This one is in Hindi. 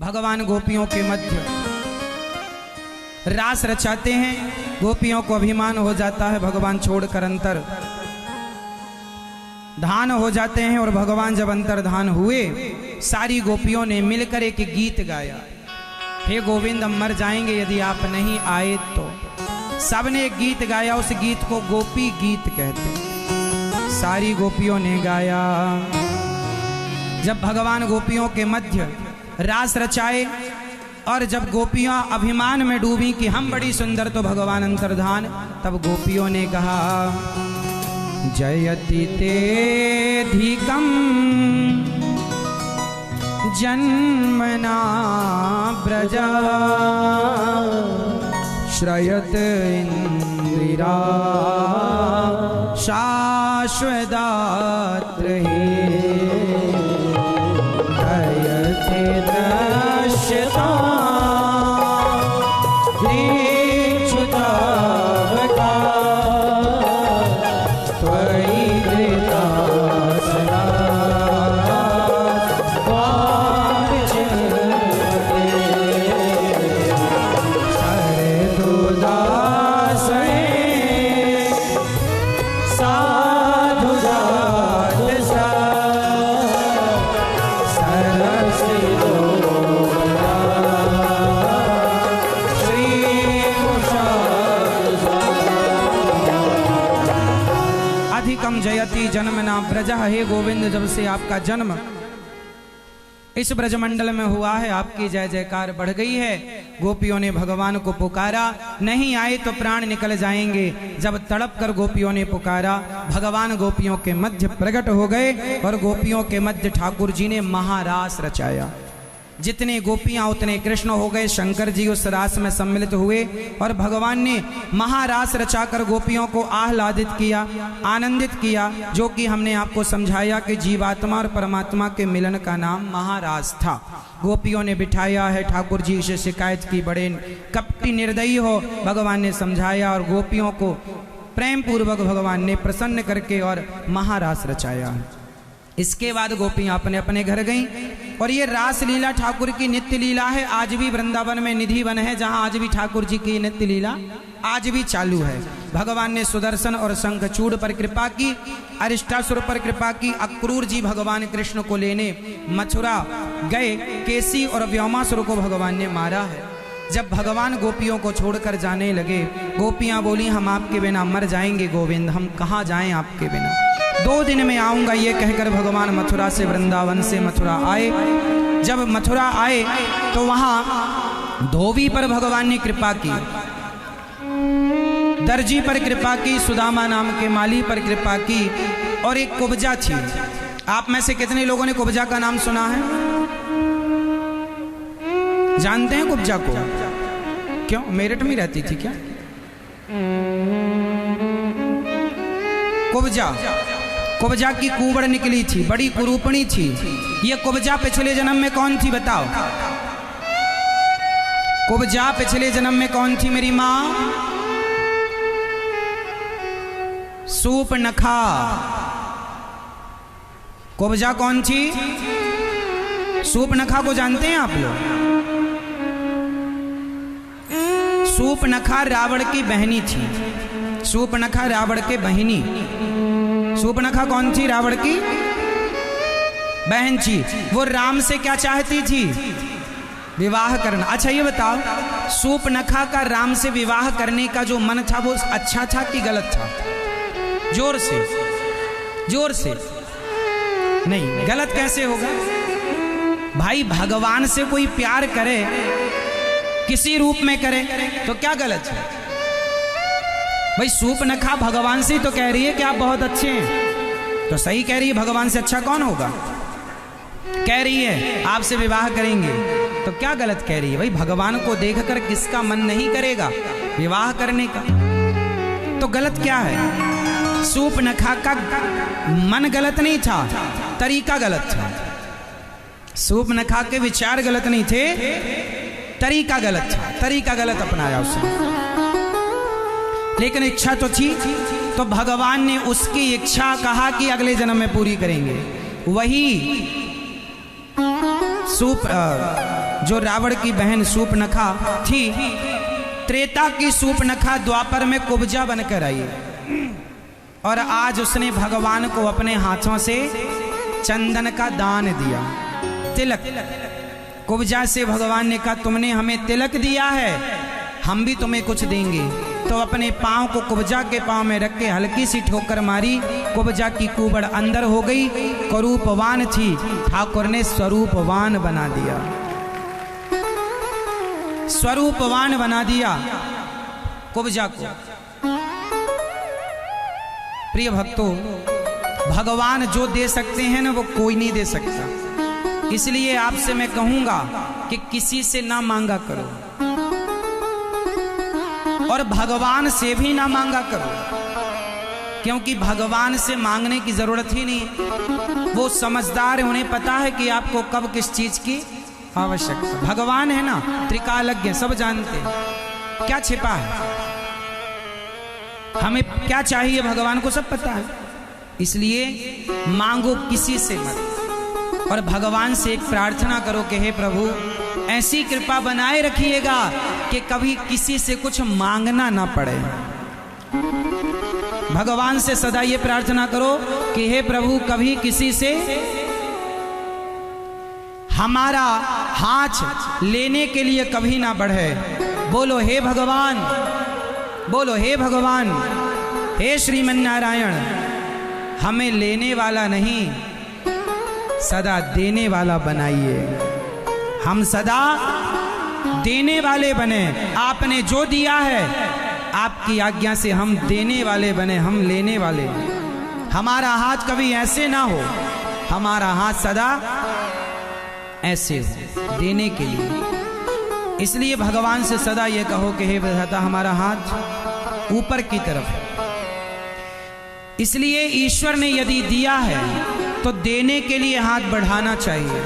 भगवान गोपियों के मध्य रास रचाते हैं। गोपियों को अभिमान हो जाता है, भगवान छोड़कर अंतर धान हो जाते हैं। और भगवान जब अंतर्धान हुए, सारी गोपियों ने मिलकर एक गीत गाया, हे गोविंद हम मर जाएंगे यदि आप नहीं आए तो। सबने एक गीत गाया, उस गीत को गोपी गीत कहते हैं। सारी गोपियों ने गाया। जब भगवान गोपियों के मध्य रास रचाए और जब गोपियां अभिमान में डूबी कि हम बड़ी सुंदर तो भगवान अंतर्धान, तब गोपियों ने कहा जयति तेधिकं जन्मना ब्रजा श्रयत इंदिरा शाश्वदात्र जयति दृश्यता जयति जन्मना ब्रजा। हे गोविंद जब से आपका जन्म इस ब्रजमंडल में हुआ है, आपकी जय जयकार बढ़ गई है। गोपियों ने भगवान को पुकारा, नहीं आए तो प्राण निकल जाएंगे। जब तड़प कर गोपियों ने पुकारा, भगवान गोपियों के मध्य प्रकट हो गए और गोपियों के मध्य ठाकुर जी ने महारास रचाया। जितने गोपियां उतने कृष्ण हो गए। शंकर जी उस रास में सम्मिलित हुए और भगवान ने महारास रचाकर गोपियों को आह्लादित किया, आनंदित किया, जो कि हमने आपको समझाया कि जीवात्मा और परमात्मा के मिलन का नाम महारास था। गोपियों ने बिठाया है, ठाकुर जी से शिकायत की बड़े कपटी निर्दयी हो, भगवान ने समझाया और गोपियों को प्रेम पूर्वक भगवान ने प्रसन्न करके और महारास रचाया। इसके बाद गोपियां अपने अपने घर गईं और ये रास लीला ठाकुर की नित्य लीला है। आज भी वृंदावन में निधि वन है, जहां आज भी ठाकुर जी की नित्य लीला आज भी चालू है। भगवान ने सुदर्शन और शंखचूड़ पर कृपा की, अरिष्टासुर पर कृपा की। अक्रूर जी भगवान कृष्ण को लेने मथुरा गए, केसी और व्योमासुर को भगवान ने मारा है। जब भगवान गोपियों को छोड़कर जाने लगे, गोपियां बोली हम आपके बिना मर जाएंगे गोविंद, हम कहाँ जाएं आपके बिना, 2 दिन में आऊंगा। ये कहकर भगवान मथुरा से, वृंदावन से मथुरा आए। जब मथुरा आए तो वहां धोबी पर भगवान ने कृपा की, दर्जी पर कृपा की, सुदामा नाम के माली पर कृपा की और एक कुब्जा थी। आप में से कितने लोगों ने कुब्जा का नाम सुना है? जानते हैं कुब्जा को? क्यों, मेरठ में रहती थी क्या कुब्जा? कुब्जा की कुबड़ निकली थी, बड़ी कुरूपणी थी। ये कुब्जा पिछले जन्म में कौन थी बताओ? कुब्जा पिछले जन्म में कौन थी मेरी माँ? सूपनखा। कुब्जा कौन थी? सूपनखा को जानते हैं आप लोग? सूपनखा रावण की बहनी थी। सूपनखा रावण के बहिनी। सूपनखा कौन थी? रावण की बहन थी। वो राम से क्या चाहती थी? विवाह करना। अच्छा ये बताओ, सूपनखा का राम से विवाह करने का जो मन था वो अच्छा था कि गलत था? जोर से, जोर से। नहीं, गलत कैसे होगा भाई? भगवान से कोई प्यार करे, किसी रूप में करे, तो क्या गलत है भाई? सूपनखा भगवान से तो कह रही है कि आप बहुत अच्छे हैं, तो सही कह रही है। भगवान से अच्छा कौन होगा? कह रही है आपसे विवाह करेंगे, तो क्या गलत कह रही है भाई? भगवान को देखकर किसका मन नहीं करेगा विवाह करने का? तो गलत क्या है? सूपनखा का मन गलत नहीं था, तरीका गलत था। सूपनखा के विचार गलत नहीं थे, तरीका गलत था। तरीका गलत अपनाया उसने, लेकिन इच्छा तो थी। तो भगवान ने उसकी इच्छा कहा कि अगले जन्म में पूरी करेंगे। वही जो रावण की बहन शूर्पणखा थी, त्रेता की शूर्पणखा द्वापर में कुब्जा बनकर आई और आज उसने भगवान को अपने हाथों से चंदन का दान दिया, तिलक। कुब्जा से भगवान ने कहा तुमने हमें तिलक दिया है, हम भी तुम्हें कुछ देंगे। तो अपने पांव को कुब्जा के पांव में रख के हल्की सी ठोकर मारी, कुब्जा की कुबड़ अंदर हो गई। कुरूपवान थी, ठाकुर ने स्वरूपवान बना दिया, स्वरूपवान बना दिया कुब्जा को। प्रिय भक्तों, भगवान जो दे सकते हैं ना वो कोई नहीं दे सकता। इसलिए आपसे मैं कहूंगा कि किसी से ना मांगा करो और भगवान से भी ना मांगा करो, क्योंकि भगवान से मांगने की जरूरत ही नहीं। वो समझदार है, उन्हें पता है कि आपको कब किस चीज की आवश्यकता। भगवान है ना, त्रिकालज्ञ, सब जानते हैं क्या छिपा है, हमें क्या चाहिए भगवान को सब पता है। इसलिए मांगो किसी से मत, और भगवान से एक प्रार्थना करो कि हे प्रभु ऐसी कृपा बनाए रखिएगा कि कभी किसी से कुछ मांगना ना पड़े। भगवान से सदा ये प्रार्थना करो कि हे प्रभु कभी किसी से हमारा हाथ लेने के लिए कभी ना बढ़े। बोलो हे भगवान, बोलो हे भगवान, हे श्रीमन नारायण, हमें लेने वाला नहीं सदा देने वाला बनाइए। हम सदा देने वाले बने। आपने जो दिया है आपकी आज्ञा से हम देने वाले बने, हम लेने वाले। हमारा हाथ कभी ऐसे ना हो, हमारा हाथ सदा ऐसे हो देने के लिए। इसलिए भगवान से सदा ये कहो कि हे विधाता हमारा हाथ ऊपर की तरफ। इसलिए ईश्वर ने यदि दिया है तो देने के लिए हाथ बढ़ाना चाहिए।